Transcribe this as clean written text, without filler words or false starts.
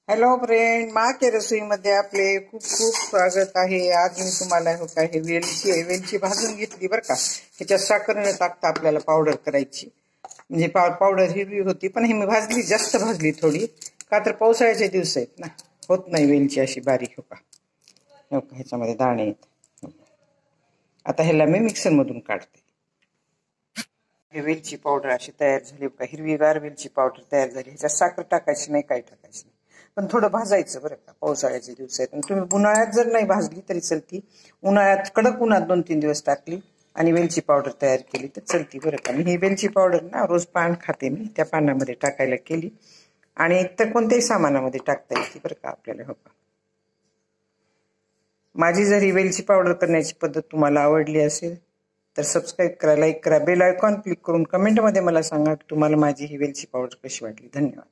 Hello friend, मा के रसोईमध्ये आपले खूप खूप स्वागत आहे। आज मी तुम्हाला हो का हे वेलची भाजून घेतली बरं का। ह्याच्यात साखर न टाकता आपल्याला पावडर करायची, म्हणजे पावडर हिरवी होती, पण ही मी भाजली, जास्त भाजली थोडी, का तर पावसाळ्याचे दिवस आहेत ना, होत नाही वेलची अशी बारीक। हो का ह्याच्यामध्ये दाणे आहेत। आता ह्याला मी मिक्सरमधून काढते। हे वेलची पावडर अशी तयार झाली बघा, हिरवीगार वेलची पावडर तयार झाली। ह्याच्यात साखर टाकायची नाही, काही टाकायचं नाही, पण थोडं भाजायचं बरं का, पावसाळ्याचे दिवस आहेत। तुम्ही उन्हाळ्यात जर नाही भाजली तरी चलती, उन्हाळ्यात कडक उन्हात 2-3 दिवस टाकली आणि वेलची पावडर तयार केली तर चलती बरं का। मी ही वेलची पावडर ना रोज पान खाते, मी त्या पानामध्ये टाकायला केली आणि तर कोणत्याही सामानामध्ये टाकता येते बरं का आपल्याला। हो का, माझी जर ही वेलची पावडर करण्याची पद्धत तुम्हाला आवडली असेल तर सबस्क्राईब करा, लाईक करा, बेल आयकॉन क्लिक करून कमेंटमध्ये मला सांगा की तुम्हाला माझी ही वेलची पावडर कशी वाटली। धन्यवाद।